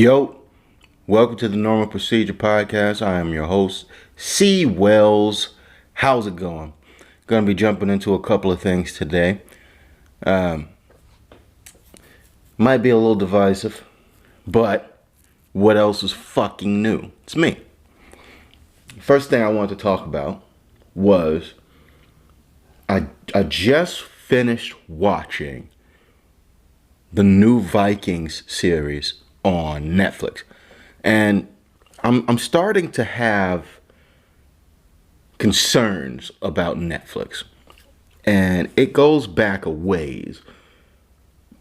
Yo, welcome to the Normal Procedure Podcast. I am your host, C. Wells. How's it going? Gonna be jumping into a couple of things today. Might be a little divisive, but what else is fucking new? It's me. First thing I wanted to talk about was I just finished watching the new Vikings series on Netflix, and I'm starting to have concerns about Netflix, and it goes back a ways,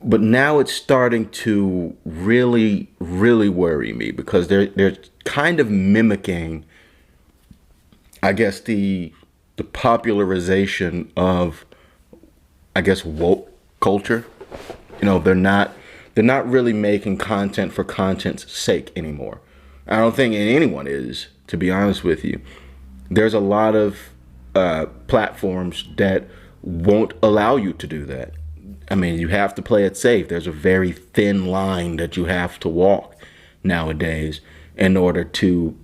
but now it's starting to really worry me because they're kind of mimicking, I guess, the popularization of, I guess, woke culture. You know, they're not really making content for content's sake anymore. I don't think anyone is, to be honest with you. There's a lot of platforms that won't allow you to do that. I mean, you have to play it safe. There's a very thin line that you have to walk nowadays in order to,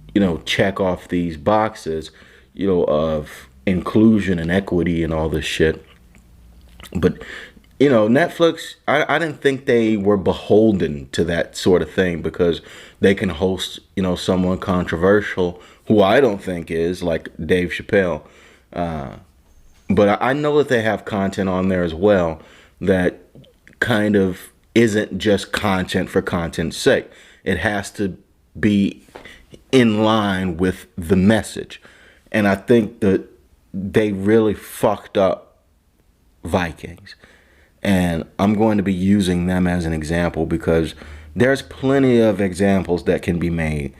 check off these boxes, of inclusion and equity and all this shit. But Netflix, I didn't think they were beholden to that sort of thing because they can host, someone controversial who I don't think is, like Dave Chappelle. But I know that they have content on there as well that kind of isn't just content for content's sake. It has to be in line with the message. And I think that they really fucked up Vikings. And I'm going to be using them as an example because there's plenty of examples that can be made.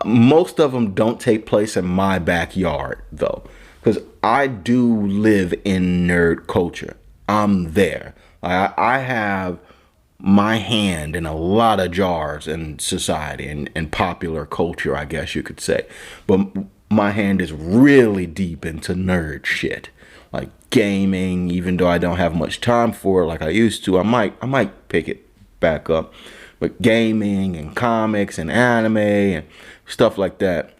Most of them don't take place in my backyard, though, because I do live in nerd culture. I'm there. I have my hand in a lot of jars in society and popular culture, I guess you could say. But my hand is really deep into nerd shit. Like gaming, even though I don't have much time for it like I used to. I might pick it back up. But gaming and comics and anime and stuff like that.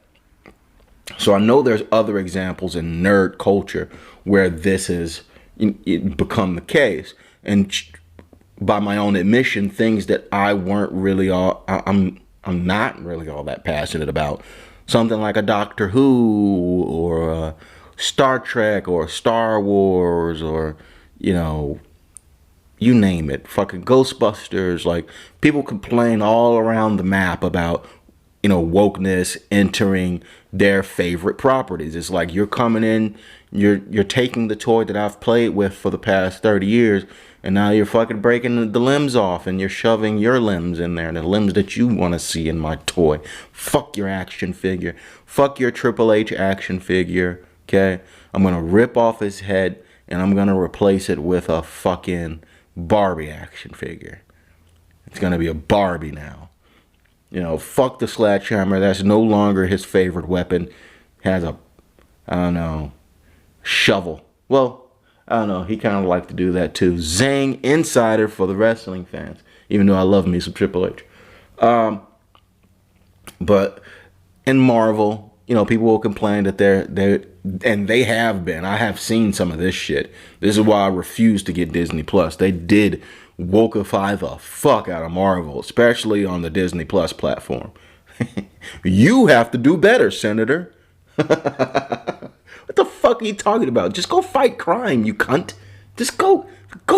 So I know there's other examples in nerd culture where this has become the case. And by my own admission, things that I weren't really I'm not really all that passionate about. Something like a Doctor Who or a Star Trek or Star Wars or, you name it, fucking Ghostbusters. Like, people complain all around the map about, wokeness entering their favorite properties. It's like you're coming in, you're taking the toy that I've played with for the past 30 years, and now you're fucking breaking the limbs off and you're shoving your limbs in there, the limbs that you want to see in my toy. Fuck your action figure. Fuck your Triple H action figure. Okay, I'm going to rip off his head and I'm going to replace it with a fucking Barbie action figure. It's going to be a Barbie now. Fuck the sledgehammer. That's no longer his favorite weapon. Has a, I don't know, shovel. Well, I don't know. He kind of liked to do that too. Zang Insider for the wrestling fans. Even though I love me some Triple H. But in Marvel, people will complain that and they have been. I have seen some of this shit. This is why I refuse to get Disney Plus. They did wokeify the fuck out of Marvel, especially on the Disney Plus platform. You have to do better, Senator. What the fuck are you talking about? Just go fight crime, you cunt. Just go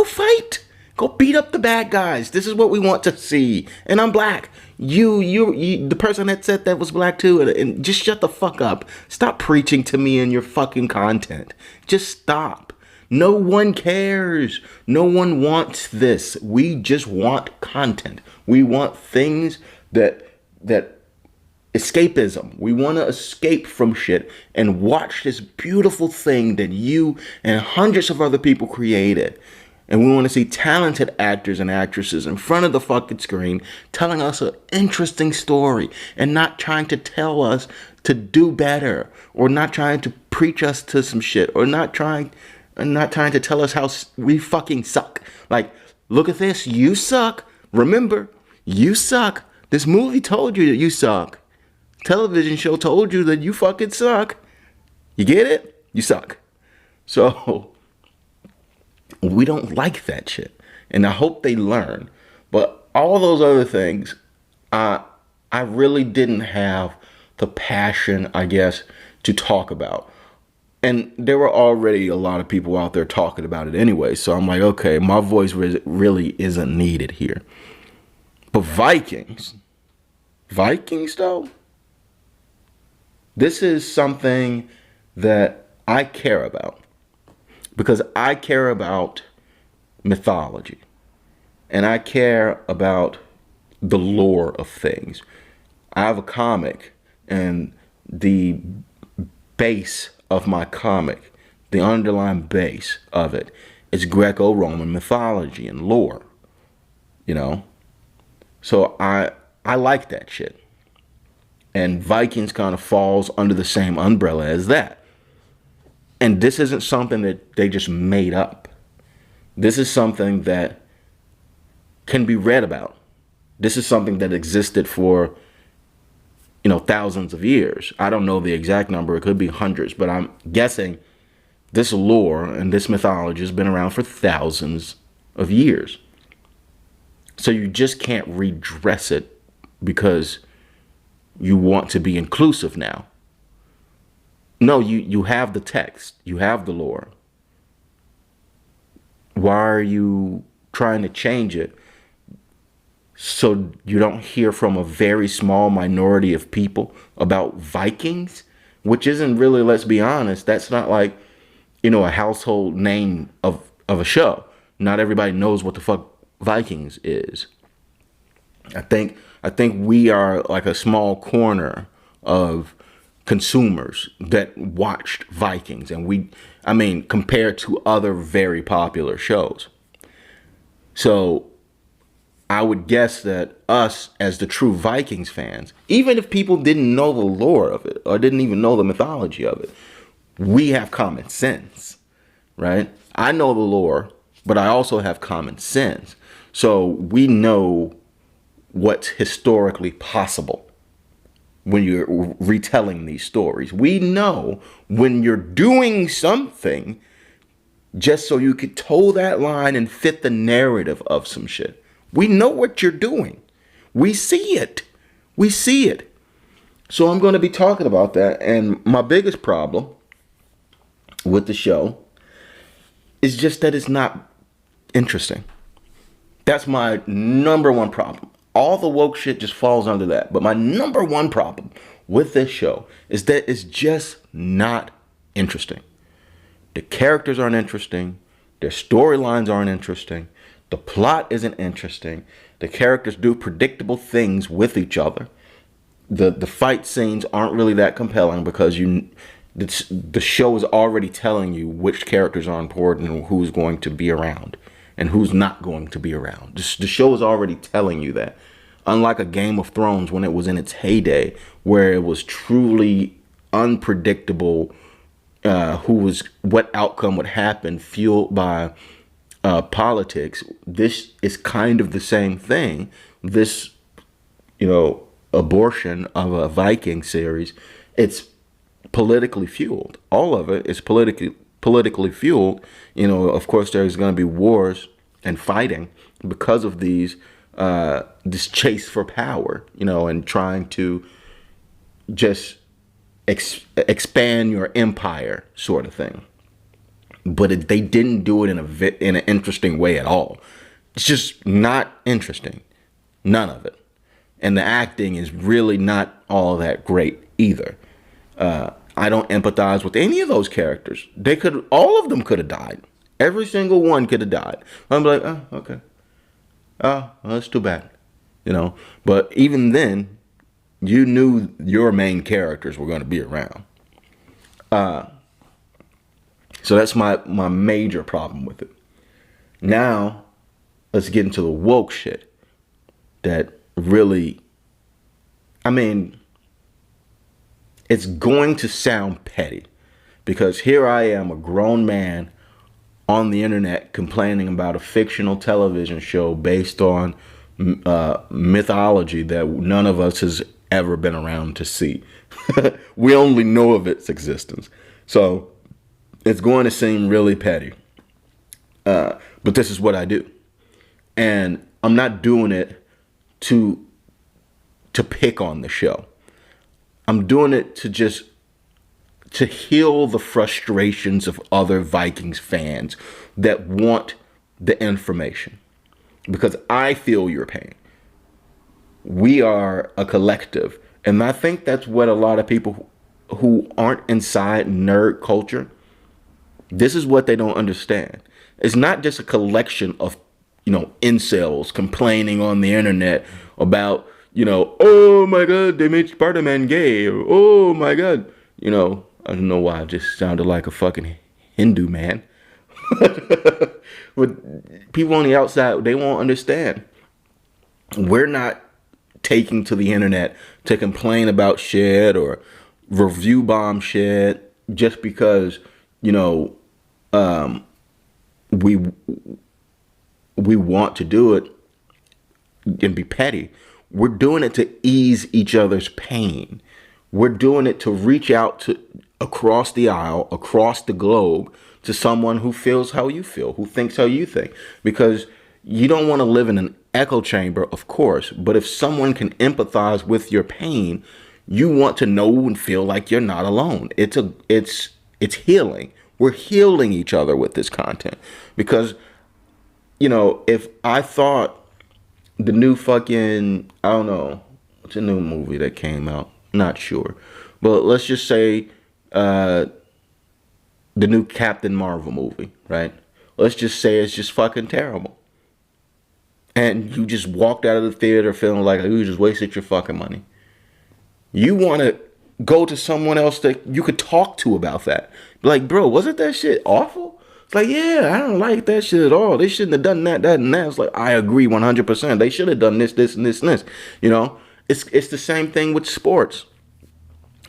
fight. Go beat up the bad guys. This is what we want to see. And I'm black. You, the person that said that was black too. And just shut the fuck up. Stop preaching to me in your fucking content. Just stop. No one cares. No one wants this. We just want content. We want things that escapism. We want to escape from shit and watch this beautiful thing that you and hundreds of other people created. And we want to see talented actors and actresses in front of the fucking screen telling us an interesting story and not trying to tell us to do better or not trying to preach us to some shit or not trying to tell us how we fucking suck. Like, look at this. You suck. Remember, you suck. This movie told you that you suck. Television show told you that you fucking suck. You get it? You suck. So we don't like that shit. And I hope they learn. But all those other things, I really didn't have the passion, I guess, to talk about. And there were already a lot of people out there talking about it anyway. So I'm like, okay, my voice really isn't needed here. But Vikings though, this is something that I care about. Because I care about mythology. And I care about the lore of things. I have a comic, and the base of my comic, the underlying base of it, is Greco-Roman mythology and lore. You know? So I like that shit. And Vikings kind of falls under the same umbrella as that. And this isn't something that they just made up. This is something that can be read about. This is something that existed for, thousands of years. I don't know the exact number. It could be hundreds, but I'm guessing this lore and this mythology has been around for thousands of years. So you just can't redress it because you want to be inclusive now. No, you have the text. You have the lore. Why are you trying to change it so you don't hear from a very small minority of people about Vikings? Which isn't really, let's be honest, that's not like, a household name of a show. Not everybody knows what the fuck Vikings is. I think we are like a small corner of consumers that watched Vikings, and compared to other very popular shows. So I would guess that us as the true Vikings fans, even if people didn't know the lore of it or didn't even know the mythology of it, we have common sense, right? I know the lore, but I also have common sense. So we know what's historically possible when you're retelling these stories. We know when you're doing something just so you could toe that line and fit the narrative of some shit. We know what you're doing. We see it. We see it. So I'm going to be talking about that. And my biggest problem with the show is just that it's not interesting. That's my number one problem. All the woke shit just falls under that. But my number one problem with this show is that it's just not interesting. The characters aren't interesting. Their storylines aren't interesting. The plot isn't interesting. The characters do predictable things with each other. The fight scenes aren't really that compelling because the show is already telling you which characters are important and who's going to be around and who's not going to be around. The show is already telling you that. Unlike a Game of Thrones when it was in its heyday, where it was truly unpredictable, what outcome would happen, fueled by politics. This is kind of the same thing. This, abortion of a Viking series, it's politically fueled. All of it is politically fueled. Of course, there's going to be wars and fighting because of this chase for power, and trying to just expand your empire, sort of thing. But they didn't do it in an interesting way at all. It's just not interesting. None of it. And the acting is really not all that great either. I don't empathize with any of those characters. All of them could have died. Every single one could have died. I'm like, oh, okay. Oh, well, that's too bad. But even then, you knew your main characters were going to be around. So that's my major problem with it. Now, let's get into the woke shit that really, it's going to sound petty because here I am, a grown man on the internet complaining about a fictional television show based on mythology that none of us has ever been around to see. We only know of its existence. So it's going to seem really petty. But this is what I do. And I'm not doing it to pick on the show. I'm doing it to heal the frustrations of other Vikings fans that want the information. Because I feel your pain. We are a collective. And I think that's what a lot of people who aren't inside nerd culture, this is what they don't understand. It's not just a collection of, incels complaining on the internet about, oh my God, they made Spider-Man gay. Or, oh my God. I don't know why I just sounded like a fucking Hindu man. But people on the outside, they won't understand. We're not taking to the internet to complain about shit or review bomb shit just because, we want to do it and be petty. We're doing it to ease each other's pain. We're doing it to reach out to across the aisle, across the globe, to someone who feels how you feel, who thinks how you think. Because you don't want to live in an echo chamber, of course, but if someone can empathize with your pain, you want to know and feel like you're not alone. It's healing. We're healing each other with this content. Because, if I thought the new fucking, I don't know, what's a new movie that came out? Not sure. But let's just say the new Captain Marvel movie, right? Let's just say it's just fucking terrible. And you just walked out of the theater feeling like you just wasted your fucking money. You want to go to someone else that you could talk to about that. Like, bro, wasn't that shit awful? It's like, yeah, I don't like that shit at all. They shouldn't have done that, and that. It's like, I agree 100%. They should have done this, and this, and this. It's the same thing with sports.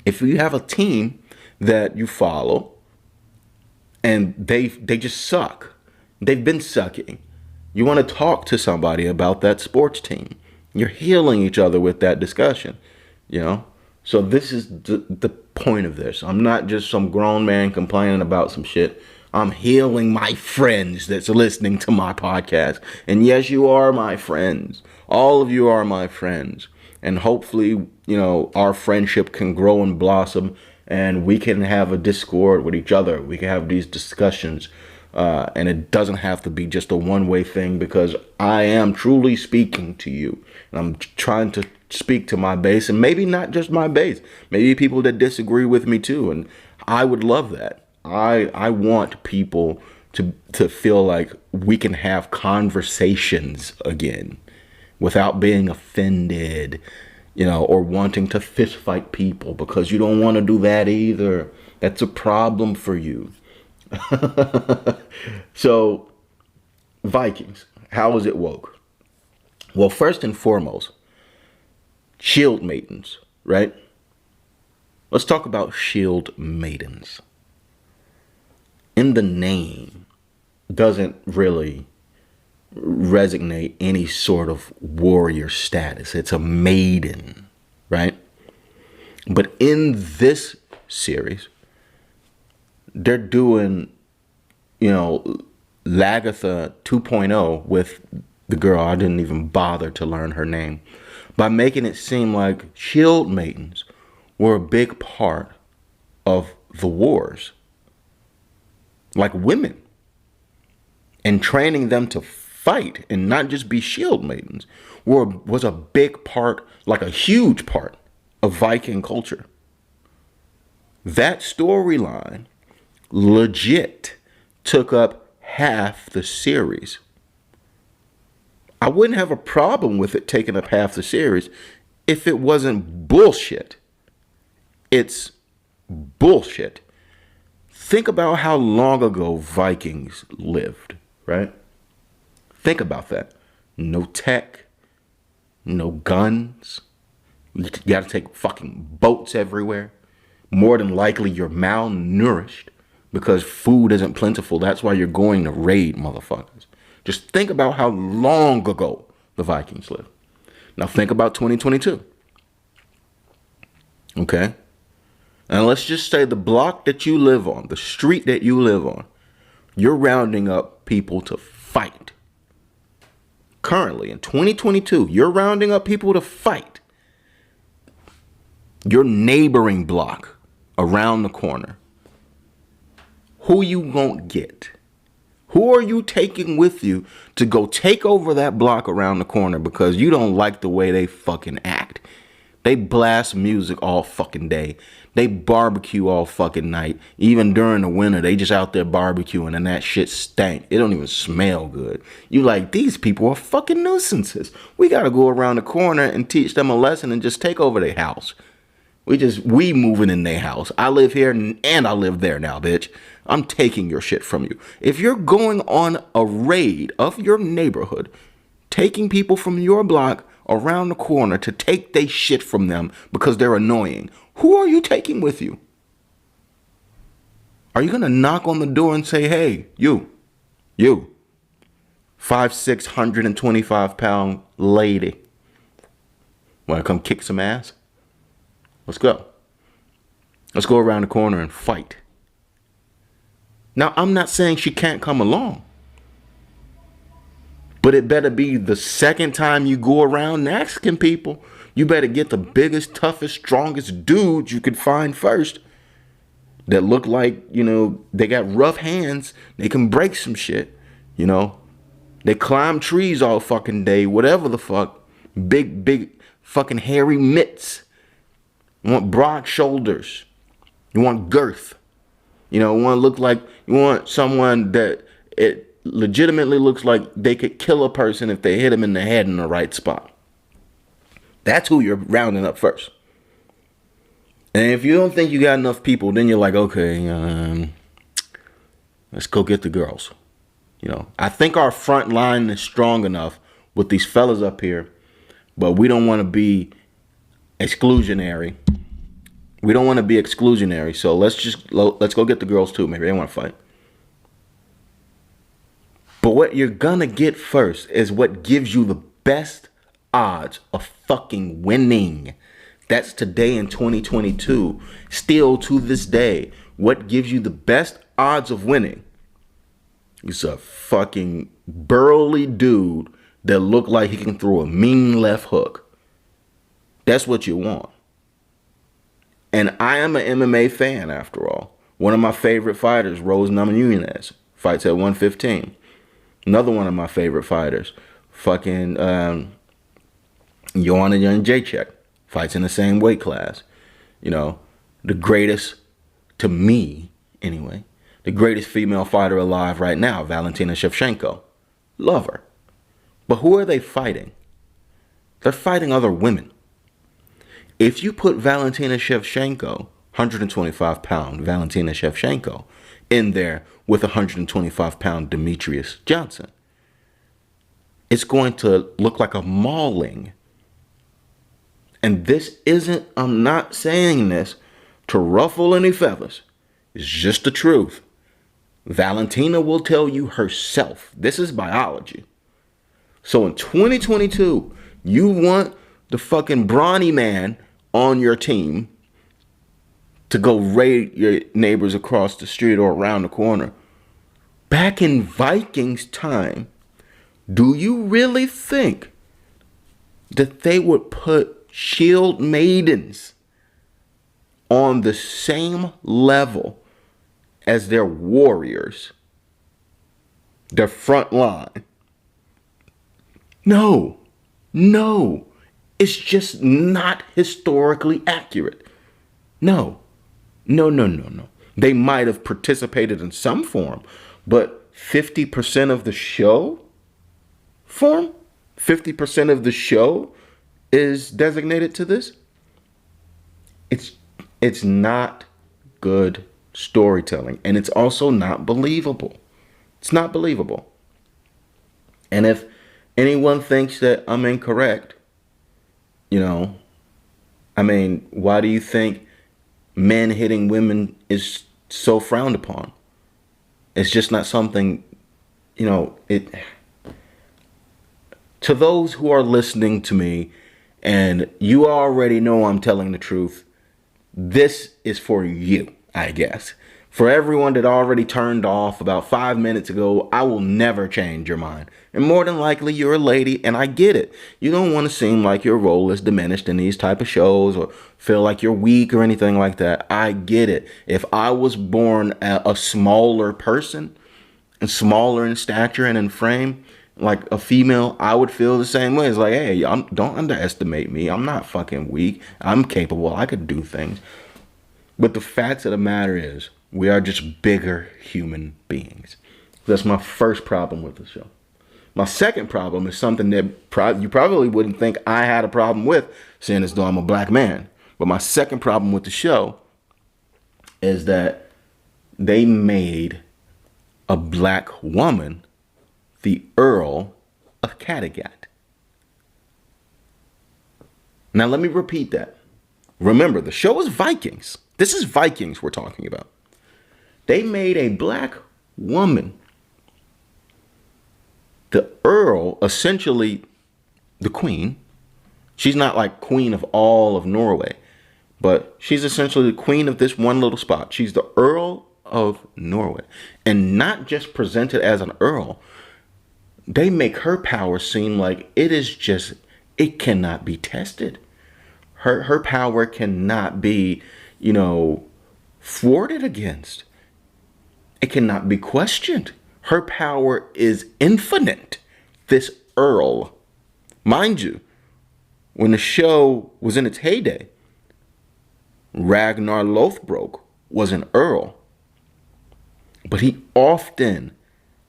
If you have a team that you follow and they just suck, they've been sucking, you want to talk to somebody about that sports team. You're healing each other with that discussion, So this is the point of this. I'm not just some grown man complaining about some shit. I'm healing my friends that's listening to my podcast. And yes, you are my friends. All of you are my friends. And hopefully, our friendship can grow and blossom and we can have a discord with each other. We can have these discussions. And it doesn't have to be just a one-way thing, because I am truly speaking to you. And I'm trying to speak to my base, and maybe not just my base. Maybe people that disagree with me too. And I would love that. I want people to feel like we can have conversations again without being offended, or wanting to fist fight people, because you don't want to do that either. That's a problem for you. So, Vikings, how is it woke? Well, first and foremost, shield maidens, right? Let's talk about shield maidens. In the name doesn't really resonate any sort of warrior status. It's a maiden, right? But in this series, they're doing, Lagatha 2.0 with the girl. I didn't even bother to learn her name, by making it seem like shield maidens were a big part of the wars, like women, and training them to fight and not just be shield maidens was a big part, like a huge part of Viking culture. That storyline legit took up half the series. I wouldn't have a problem with it taking up half the series if it wasn't bullshit. It's bullshit. Think about how long ago Vikings lived, right? Think about that. No tech, no guns. You got to take fucking boats everywhere. More than likely, you're malnourished because food isn't plentiful. That's why you're going to raid, motherfuckers. Just think about how long ago the Vikings live. Now think about 2022. Okay? And let's just say the block that you live on, the street that you live on, you're rounding up people to fight. Currently, in 2022, you're rounding up people to fight. Your neighboring block around the corner. Who you won't get? Who are you taking with you to go take over that block around the corner because you don't like the way they fucking act? They blast music all fucking day. They barbecue all fucking night. Even during the winter, they just out there barbecuing and that shit stank. It don't even smell good. You like, these people are fucking nuisances. We gotta go around the corner and teach them a lesson and just take over their house. We moving in their house. I live here and I live there now, bitch. I'm taking your shit from you. If you're going on a raid of your neighborhood, taking people from your block around the corner to take they shit from them because they're annoying, who are you taking with you? Are you going to knock on the door and say, hey, you, 625-pound lady, want to come kick some ass? Let's go. Let's go around the corner and fight. Now, I'm not saying she can't come along. But it better be the second time you go around asking people. You better get the biggest, toughest, strongest dudes you could find first. That look like, they got rough hands. They can break some shit, They climb trees all fucking day, whatever the fuck. Big fucking hairy mitts. You want broad shoulders. You want girth. You want someone that it legitimately looks like they could kill a person if they hit him in the head in the right spot. That's who you're rounding up first. And if you don't think you got enough people, then you're like, okay, let's go get the girls. I think our front line is strong enough with these fellas up here, but we don't want to be exclusionary. So let's go get the girls too. Maybe they want to fight. But what you're gonna get first is what gives you the best odds of fucking winning. That's today in 2022. Still to this day, what gives you the best odds of winning is a fucking burly dude that look like he can throw a mean left hook. That's what you want. And I am an MMA fan, after all. One of my favorite fighters, Rose Namajunas, fights at 115. Another one of my favorite fighters, fucking Joanna Jędrzejczyk, fights in the same weight class. The greatest, to me anyway, the greatest female fighter alive right now, Valentina Shevchenko. Love her. But who are they fighting? They're fighting other women. If you put Valentina Shevchenko, 125-pound Valentina Shevchenko, in there with 125-pound Demetrius Johnson, it's going to look like a mauling. And I'm not saying this to ruffle any feathers. It's just the truth. Valentina will tell you herself. This is biology. So in 2022, you want the fucking brawny man on your team to go raid your neighbors across the street or around the corner. Back in Vikings time, do you really think that they would put shield maidens on the same level as their warriors, their front line? No. It's just not historically accurate. No. They might have participated in some form, but 50% of the show form, 50% of the show is designated to this. It's not good storytelling, and it's also not believable. It's not believable. And if anyone thinks that I'm incorrect, why do you think men hitting women is so frowned upon? It's just not something, To those who are listening to me, and you already know I'm telling the truth, this is for you, I guess. For everyone that already turned off about 5 minutes ago, I will never change your mind. And more than likely, you're a lady, and I get it. You don't want to seem like your role is diminished in these type of shows or feel like you're weak or anything like that. I get it. If I was born a smaller person and smaller in stature and in frame, like a female, I would feel the same way. It's like, hey, don't underestimate me. I'm not fucking weak. I'm capable. I could do things. But the fact of the matter is, we are just bigger human beings. That's my first problem with the show. My second problem is something that you probably wouldn't think I had a problem with, seeing as though I'm a black man. But my second problem with the show is that they made a black woman the Earl of Kattegat. Now let me repeat that. Remember, the show is Vikings. This is Vikings we're talking about. They made a black woman the Earl, essentially the queen. She's not like queen of all of Norway, but she's essentially the queen of this one little spot. She's the Earl of Norway. And not just presented as an Earl, they make her power seem like it cannot be tested. Her power cannot be, thwarted against. It cannot be questioned. Her power is infinite. This Earl. Mind you, when the show was in its heyday, Ragnar Lothbrok was an Earl. But he often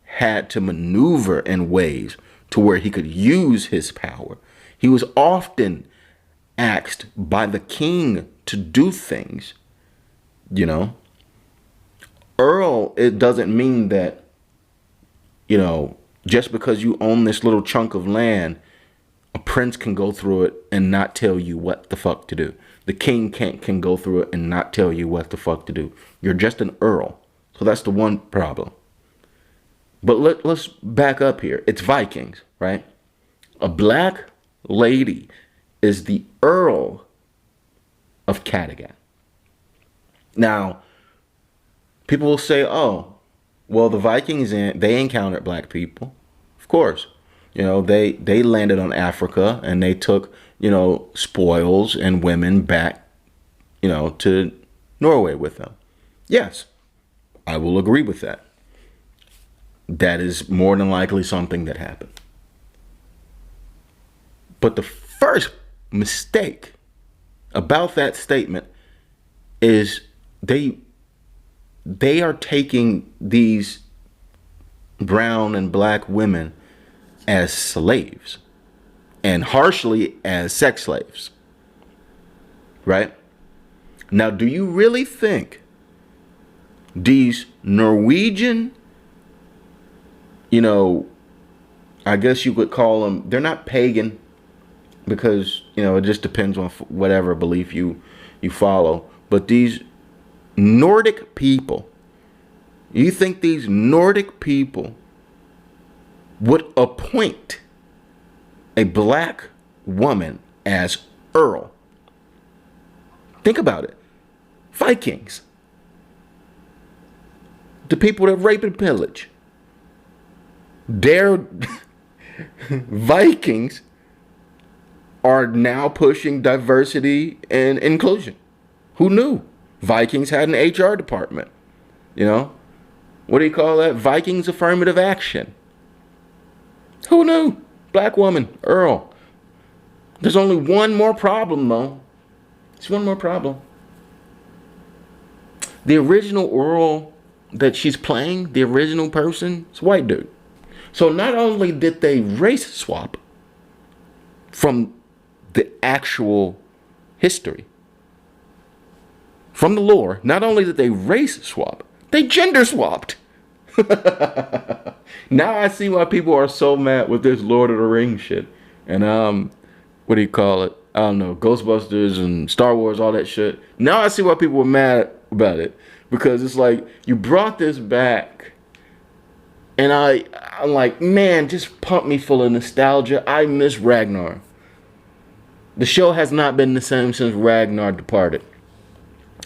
had to maneuver in ways to where he could use his power. He was often asked by the king to do things, Earl, it doesn't mean that, just because you own this little chunk of land, a prince can go through it and not tell you what the fuck to do. The king can go through it and not tell you what the fuck to do. You're just an Earl. So that's the one problem. But let's back up here. It's Vikings, right? A black lady is the Earl of Kattegat. Now, people will say, oh, well, the Vikings, they encountered black people. Of course. They landed on Africa and they took, spoils and women back, to Norway with them. Yes, I will agree with that. That is more than likely something that happened. But the first mistake about that statement is they are taking these brown and black women as slaves and harshly as sex slaves. Right? Now, do you really think these Norwegian, I guess you could call them, they're not pagan because, it just depends on whatever belief you follow. But these Nordic people, you think these Nordic people would appoint a black woman as Earl? Think about it. Vikings. The people that rape and pillage. Their Vikings are now pushing diversity and inclusion. Who knew? Vikings had an HR department. What do you call that? Vikings affirmative action. Who knew? Black woman, Earl. There's only one more problem, though. It's one more problem. The original Earl that she's playing, the original person, is a white dude. So not only did they race swap from the actual history, from the lore, not only did they race swap, they gender swapped. Now I see why people are so mad with this Lord of the Rings shit. And what do you call it? I don't know, Ghostbusters and Star Wars, all that shit. Now I see why people were mad about it. Because it's like, you brought this back And I'm like, man, just pump me full of nostalgia. I miss Ragnar. The show has not been the same since Ragnar departed.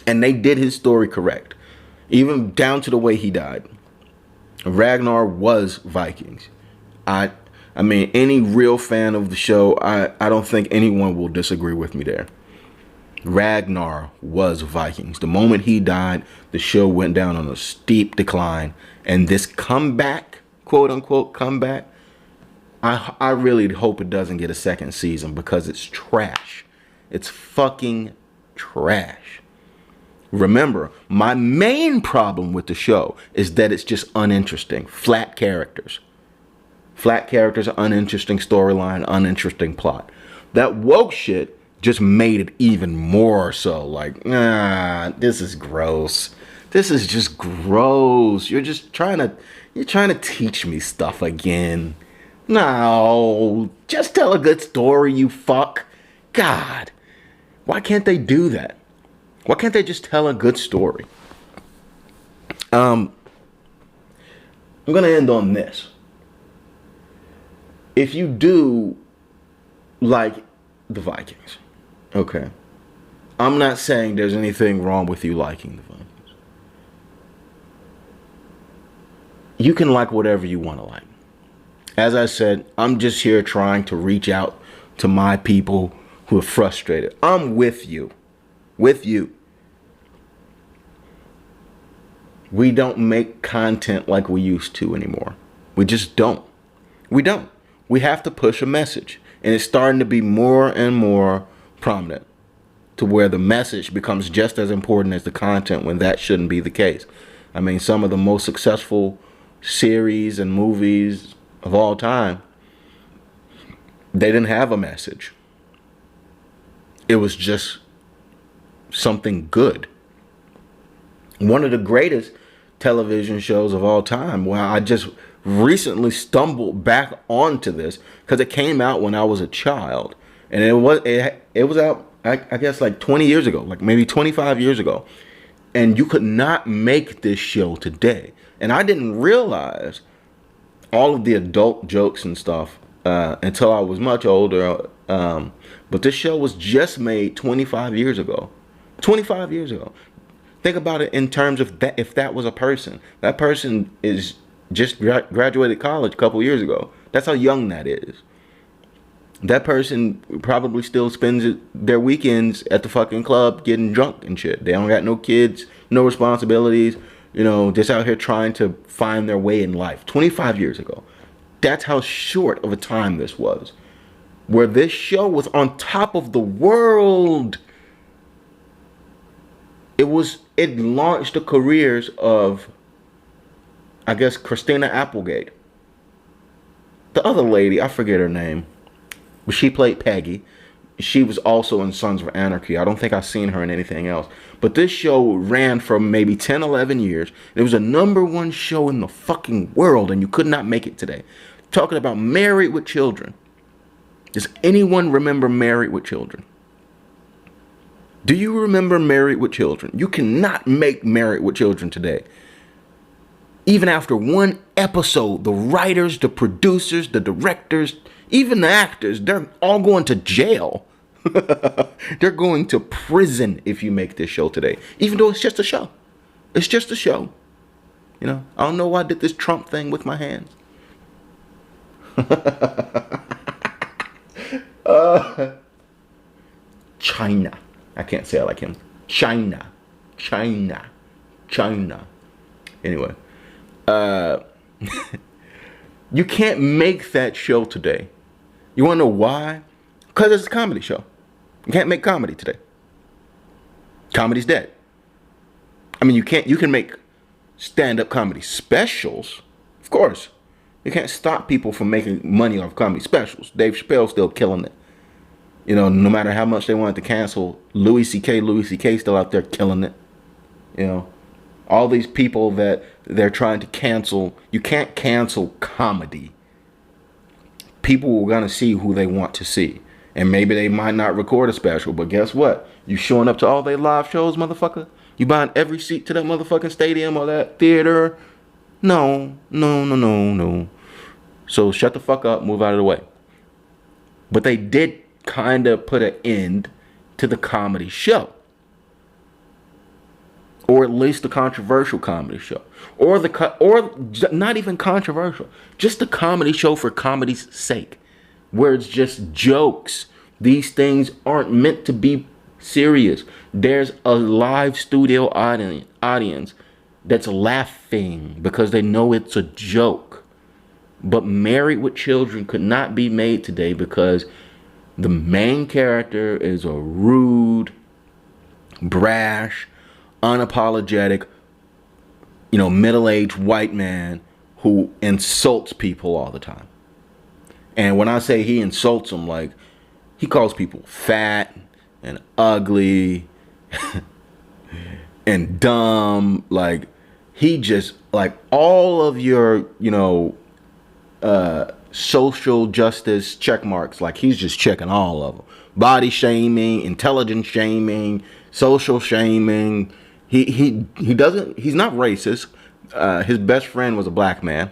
And they did his story correct. Even down to the way he died. Ragnar was Vikings. I I mean, any real fan of the show, I don't think anyone will disagree with me there. Ragnar was Vikings. The moment he died, the show went down on a steep decline. And this comeback, quote unquote comeback, I really hope it doesn't get a second season because it's trash. It's fucking trash. Remember, my main problem with the show is that it's just uninteresting. Flat characters. Flat characters, uninteresting storyline, uninteresting plot. That woke shit just made it even more so. Like, nah, this is gross. This is just gross. You're trying to teach me stuff again. No, just tell a good story, you fuck. God, why can't they do that? Why can't they just tell a good story? I'm gonna end on this. If you do like the Vikings, okay, I'm not saying there's anything wrong with you liking the Vikings. You can like whatever you want to like. As I said, I'm just here trying to reach out to my people who are frustrated. I'm with you. With you. We don't make content like we used to anymore. We just don't. We don't. We have to push a message. And it's starting to be more and more prominent to where the message becomes just as important as the content when that shouldn't be the case. I mean, some of the most successful series and movies of all time, they didn't have a message. It was just something good. One of the greatest television shows of all time. Well, I just recently stumbled back onto this because it came out when I was a child, and it was out I guess like 20 years ago, like maybe 25 years ago, and you could not make this show today. And I didn't realize all of the adult jokes and stuff until I was much older. But this show was just made 25 years ago. 25 years ago. Think about it in terms of that. If that was a person, that person is just graduated college a couple years ago. That's how young that is. That person probably still spends their weekends at the fucking club getting drunk and shit. They don't got no kids, no responsibilities, just out here trying to find their way in life. 25 years ago. That's how short of a time this was. Where this show was on top of the world. It launched the careers of, I guess, Christina Applegate. The other lady, I forget her name, but she played Peggy. She was also in Sons of Anarchy. I don't think I've seen her in anything else. But this show ran for maybe 10, 11 years. It was a #1 show in the fucking world, and you could not make it today. Talking about Married with Children. Does anyone remember Married with Children? Do you remember Married with Children? You cannot make Married with Children today. Even after one episode, the writers, the producers, the directors, even the actors, they're all going to jail. They're going to prison if you make this show today. Even though it's just a show. It's just a show. I don't know why I did this Trump thing with my hands. China. I can't say it like him. China. Anyway. You can't make that show today. You want to know why? Because it's a comedy show. You can't make comedy today. Comedy's dead. I mean, you can make stand-up comedy specials. Of course. You can't stop people from making money off comedy specials. Dave Chappelle's still killing it. No matter how much they wanted to cancel Louis C.K. still out there killing it. All these people that they're trying to cancel, you can't cancel comedy. People are going to see who they want to see. And maybe they might not record a special, but guess what? You showing up to all their live shows, motherfucker? You buying every seat to that motherfucking stadium or that theater No, no, no, no, no. So shut the fuck up, move out of the way. But they did kind of put an end to the comedy show. Or at least the controversial comedy show. Or not even controversial. Just the comedy show for comedy's sake. Where it's just jokes. These things aren't meant to be serious. There's a live studio audience that's laughing because they know it's a joke. But Married with Children could not be made today because the main character is a rude, brash, unapologetic, middle-aged white man who insults people all the time. And when I say he insults them, like, he calls people fat and ugly and dumb. Like, he just, like, all of your, social justice check marks, like, he's just checking all of them. Body shaming, intelligence shaming, social shaming. He's not racist. His best friend was a black man.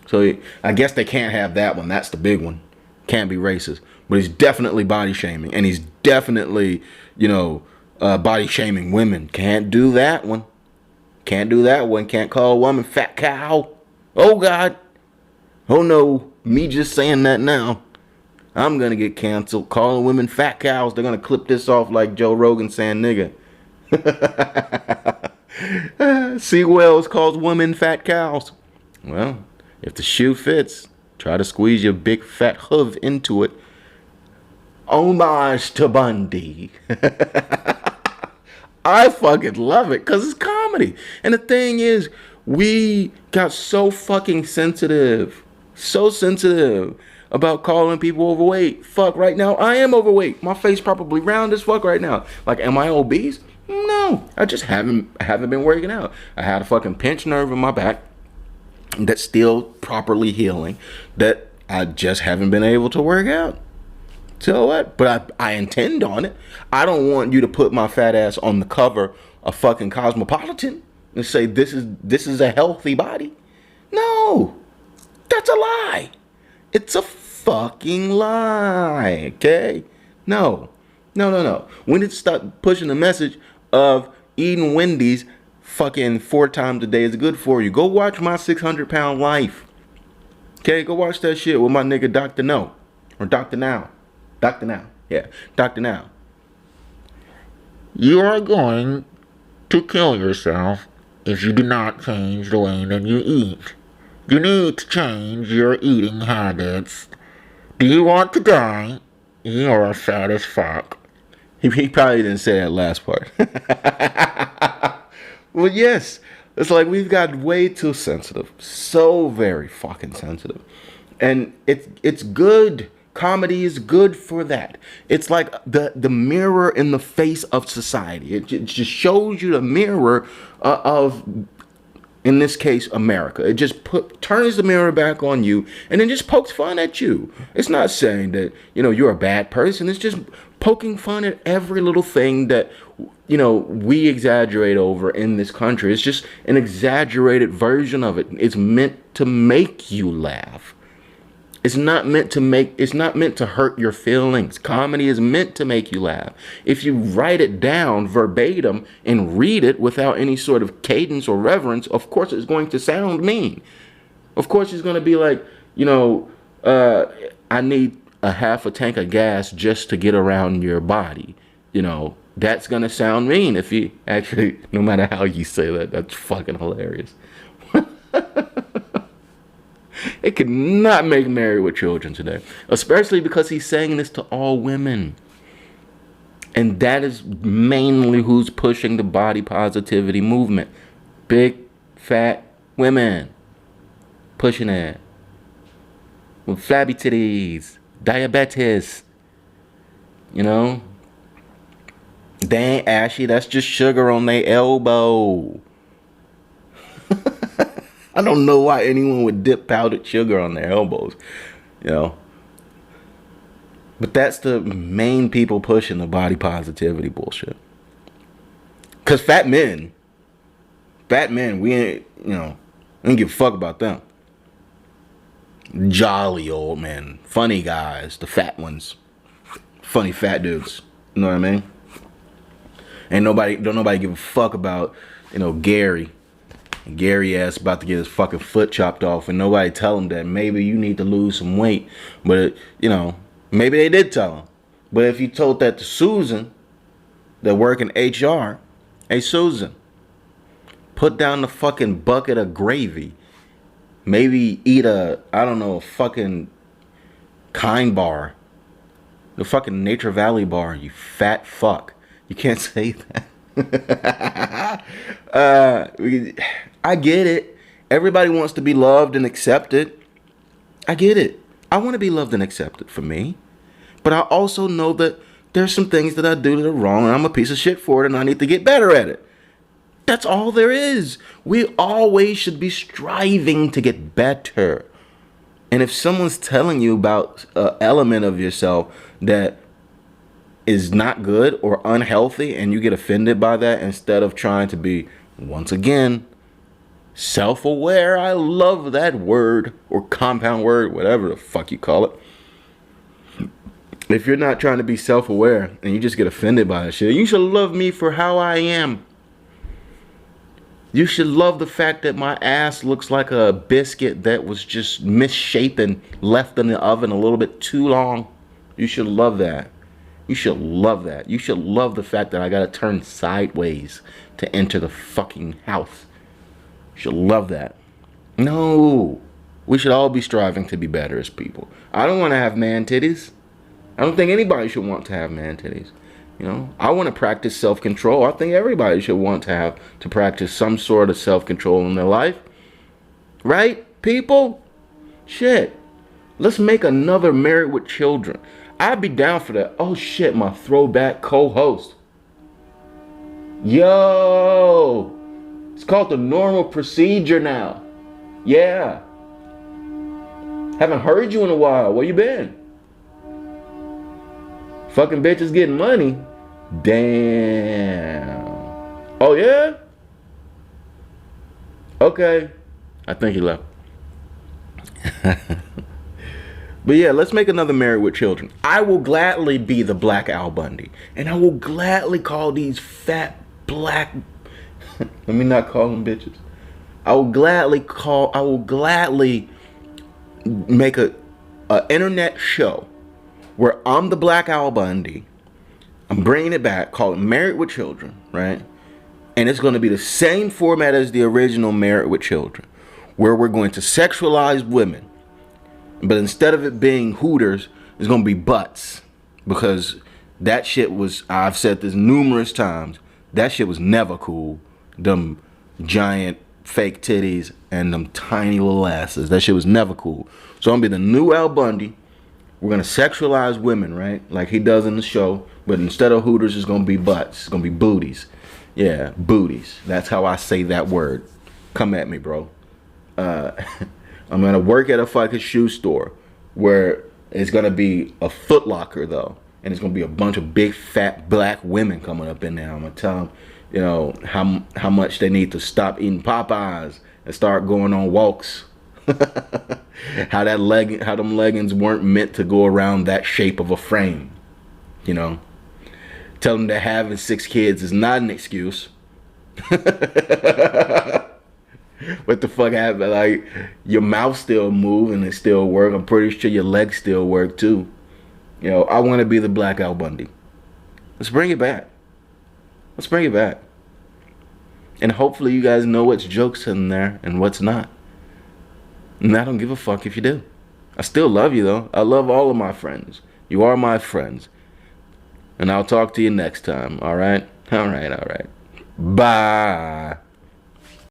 So I guess they can't have that one. That's the big one. Can't be racist. But he's definitely body shaming. And he's definitely, body shaming women. Can't do that one. Can't do that one. Can't call a woman fat cow. Oh, God. Oh, no. Me just saying that now. I'm going to get canceled. Calling women fat cows. They're going to clip this off like Joe Rogan saying nigga. C. Wells calls women fat cows. Well, if the shoe fits, try to squeeze your big fat hoof into it. Homage to Bundy. I fucking love it because it's comedy. And the thing is, we got so fucking sensitive. So sensitive about calling people overweight. Fuck, right now, I am overweight. My face probably round as fuck right now. Like, am I obese? No. I just haven't been working out. I had a fucking pinched nerve in my back that's still properly healing, that I just haven't been able to work out. So what? But I intend on it. I don't want you to put my fat ass on the cover of fucking Cosmopolitan and say this is a healthy body. No. That's a lie. It's a fucking lie. Okay? No. We need to stop pushing the message of eating Wendy's fucking 4 times a day is good for you. Go watch My 600-Pound Life. Okay, go watch that shit with my nigga Dr. No. Or Dr. Now. Dr. Now. Yeah, Dr. Now. You are going to kill yourself if you do not change the way that you eat. You need to change your eating habits. Do you want to die? You are fat as fuck. He probably didn't say that last part. Well, yes. It's like we've got way too sensitive. So very fucking sensitive. And it's good. Comedy is good for that. It's like the mirror in the face of society. It just shows you the mirror of, in this case, America. It just turns the mirror back on you and then just pokes fun at you. It's not saying that, you're a bad person. It's just poking fun at every little thing that, we exaggerate over in this country. It's just an exaggerated version of it. It's meant to make you laugh. It's not meant to hurt your feelings. Comedy is meant to make you laugh. If you write it down verbatim and read it without any sort of cadence or reverence, of course it's going to sound mean. Of course it's going to be like, I need a half a tank of gas just to get around your body. That's going to sound mean if you actually, no matter how you say that, that's fucking hilarious. It could not make Married with Children today. Especially because he's saying this to all women. And that is mainly who's pushing the body positivity movement. Big, fat women. Pushing it. With flabby titties. Diabetes. They ain't ashy. That's just sugar on their elbow. I don't know why anyone would dip powdered sugar on their elbows, But that's the main people pushing the body positivity bullshit. Because fat men, we ain't, I don't give a fuck about them. Jolly old men, funny guys, the fat ones, funny fat dudes. You know what I mean? Don't nobody give a fuck about, Gary. Gary ass about to get his fucking foot chopped off, and nobody tell him that maybe you need to lose some weight. But maybe they did tell him. But if you told that to Susan, that work in HR, hey Susan, put down the fucking bucket of gravy. Maybe eat a fucking Kind bar. The fucking Nature Valley bar, you fat fuck. You can't say that. I get it. Everybody wants to be loved and accepted. I get it. I want to be loved and accepted for me. But I also know that there's some things that I do that are wrong and I'm a piece of shit for it and I need to get better at it. That's all there is. We always should be striving to get better. And if someone's telling you about an element of yourself that is not good or unhealthy and you get offended by that instead of trying to be, once again, self-aware. I love that word, or compound word, whatever the fuck you call it. If you're not trying to be self-aware and you just get offended by that shit, you should love me for how I am. You should love the fact that my ass looks like a biscuit that was just misshapen, left in the oven a little bit too long. You should love that. You should love that. You should love the fact that I gotta turn sideways to enter the fucking house. You should love that. No. We should all be striving to be better as people. I don't want to have man titties. I don't think anybody should want to have man titties. I want to practice self-control. I think everybody should want to practice some sort of self-control in their life. Right, people? Shit. Let's make another Married with Children. I'd be down for that. Oh shit, my throwback co-host. Yo. It's called the normal procedure now. Yeah. Haven't heard you in a while. Where you been? Fucking bitches getting money. Damn. Oh yeah? Okay. I think he left. But yeah, let's make another Married with Children. I will gladly be the Black Al Bundy. And I will gladly call these fat black... Let me not call them bitches. I will gladly make a internet show where I'm the Black Al Bundy. I'm bringing it back, called Married with Children, right? And it's going to be the same format as the original Married with Children, where we're going to sexualize women. But instead of it being hooters, it's going to be butts. Because that shit was, I've said this numerous times, that shit was never cool. Them giant fake titties and them tiny little asses. That shit was never cool. So I'm going to be the new Al Bundy. We're going to sexualize women, right? Like he does in the show. But instead of hooters, it's going to be butts. It's going to be booties. Yeah, booties. That's how I say that word. Come at me, bro. I'm going to work at a fucking shoe store where it's going to be a Foot Locker, though. And it's going to be a bunch of big, fat, black women coming up in there. I'm going to tell them, how much they need to stop eating Popeyes and start going on walks. How them leggings weren't meant to go around that shape of a frame. Tell them that having 6 kids is not an excuse. What the fuck happened? Like, your mouth still move and it still work. I'm pretty sure your legs still work too. I want to be the Black Al Bundy. Let's bring it back. Let's bring it back. And hopefully you guys know what's jokes in there and what's not. And I don't give a fuck if you do. I still love you though. I love all of my friends. You are my friends. And I'll talk to you next time. All right? All right. Bye.